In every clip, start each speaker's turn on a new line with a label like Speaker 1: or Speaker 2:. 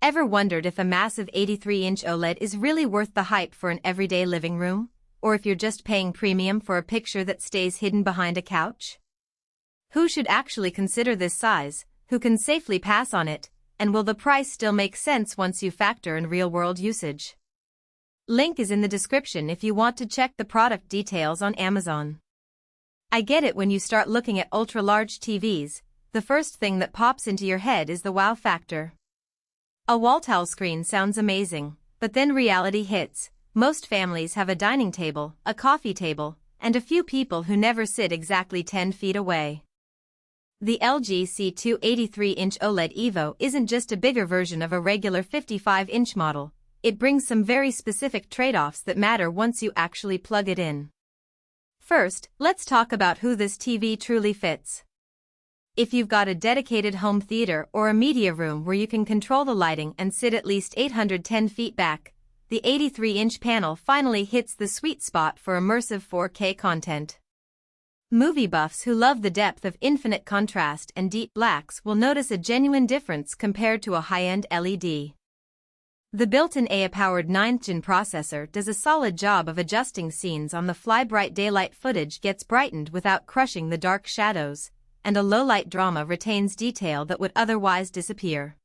Speaker 1: Ever wondered if a massive 83-inch OLED is really worth the hype for an everyday living room? Or if you're just paying premium for a picture that stays hidden behind a couch? Who should actually consider this size, who can safely pass on it, and will the price still make sense once you factor in real-world usage? Link is in the description if you want to check the product details on Amazon. I get it, when you start looking at ultra-large TVs, the first thing that pops into your head is the wow factor. A wall towel screen sounds amazing, but then reality hits. Most families have a dining table, a coffee table, and a few people who never sit exactly 10 feet away. The LG C2 83-inch OLED Evo isn't just a bigger version of a regular 55-inch model, it brings some very specific trade-offs that matter once you actually plug it in. First, let's talk about who this TV truly fits. If you've got a dedicated home theater or a media room where you can control the lighting and sit at least 810 feet back, the 83-inch panel finally hits the sweet spot for immersive 4K content. Movie buffs who love the depth of infinite contrast and deep blacks will notice a genuine difference compared to a high-end LED. The built-in AI-powered 9th-gen processor does a solid job of adjusting scenes on the fly. Bright daylight footage gets brightened without crushing the dark shadows, and a low-light drama retains detail that would otherwise disappear.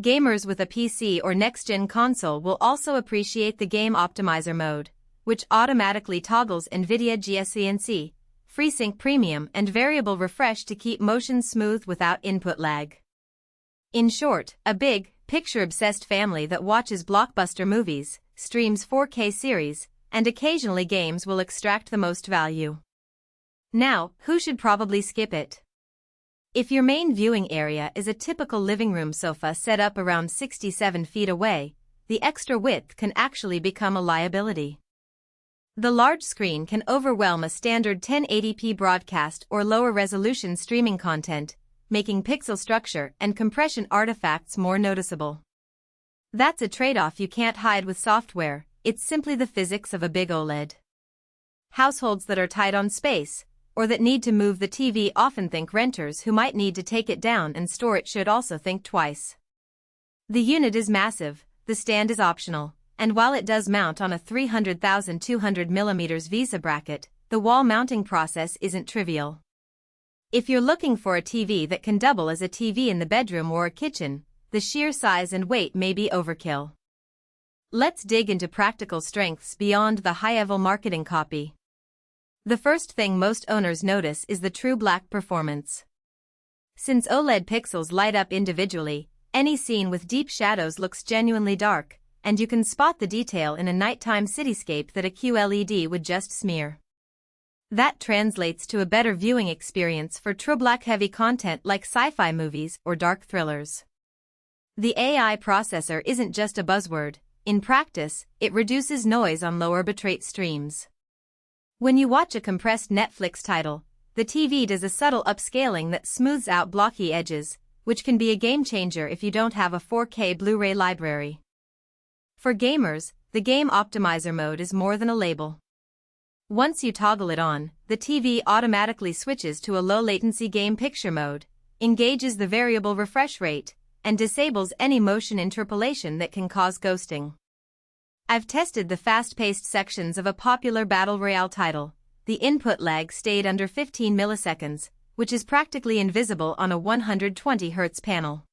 Speaker 1: Gamers with a PC or next-gen console will also appreciate the Game Optimizer mode, which automatically toggles NVIDIA GSCNC, FreeSync Premium and Variable Refresh to keep motion smooth without input lag. In short, a big, picture-obsessed family that watches blockbuster movies, streams 4K series, and occasionally games will extract the most value. Now, who should probably skip it? If your main viewing area is a typical living room sofa set up around 67 feet away, the extra width can actually become a liability. The large screen can overwhelm a standard 1080p broadcast or lower resolution streaming content, making pixel structure and compression artifacts more noticeable. That's a trade-off you can't hide with software, it's simply the physics of a big OLED. Households that are tight on space, or that need to move the TV often think renters who might need to take it down and store it should also think twice. The unit is massive, the stand is optional, and while it does mount on a 300,200mm VESA bracket, the wall mounting process isn't trivial. If you're looking for a TV that can double as a TV in the bedroom or a kitchen, the sheer size and weight may be overkill. Let's dig into practical strengths beyond the high-level marketing copy. The first thing most owners notice is the true black performance. Since OLED pixels light up individually, any scene with deep shadows looks genuinely dark, and you can spot the detail in a nighttime cityscape that a QLED would just smear. That translates to a better viewing experience for true black-heavy content like sci-fi movies or dark thrillers. The AI processor isn't just a buzzword. In practice, it reduces noise on lower bitrate streams. When you watch a compressed Netflix title, the TV does a subtle upscaling that smooths out blocky edges, which can be a game-changer if you don't have a 4K Blu-ray library. For gamers, the Game Optimizer mode is more than a label. Once you toggle it on, the TV automatically switches to a low-latency game picture mode, engages the variable refresh rate, and disables any motion interpolation that can cause ghosting. I've tested the fast-paced sections of a popular Battle Royale title. The input lag stayed under 15 milliseconds, which is practically invisible on a 120Hz panel.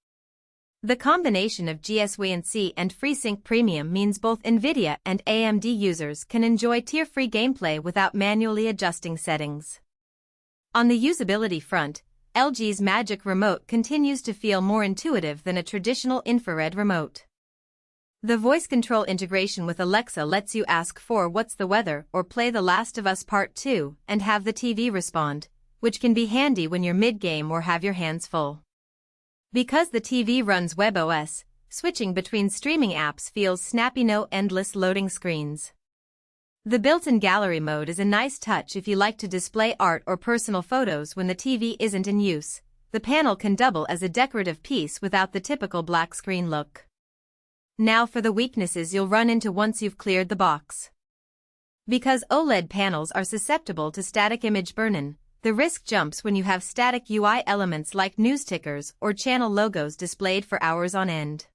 Speaker 1: The combination of GSCNC and FreeSync Premium means both NVIDIA and AMD users can enjoy tear-free gameplay without manually adjusting settings. On the usability front, LG's Magic Remote continues to feel more intuitive than a traditional infrared remote. The voice control integration with Alexa lets you ask for "What's the weather?" or "Play The Last of Us Part 2" and have the TV respond, which can be handy when you're mid-game or have your hands full. Because the TV runs WebOS, switching between streaming apps feels snappy, no endless loading screens. The built-in gallery mode is a nice touch if you like to display art or personal photos when the TV isn't in use. The panel can double as a decorative piece without the typical black screen look. Now for the weaknesses you'll run into once you've cleared the box. Because OLED panels are susceptible to static image burn-in, the risk jumps when you have static UI elements like news tickers or channel logos displayed for hours on end.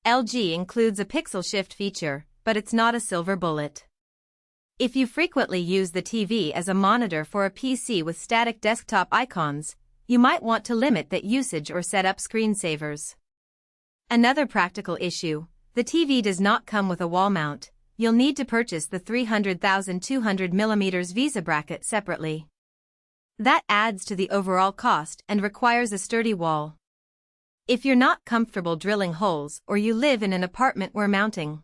Speaker 1: LG includes a pixel shift feature, but it's not a silver bullet. If you frequently use the TV as a monitor for a PC with static desktop icons, you might want to limit that usage or set up screensavers. Another practical issue: the TV does not come with a wall mount. You'll need to purchase the 300,200mm VESA bracket separately. That adds to the overall cost and requires a sturdy wall. If you're not comfortable drilling holes or you live in an apartment where mounting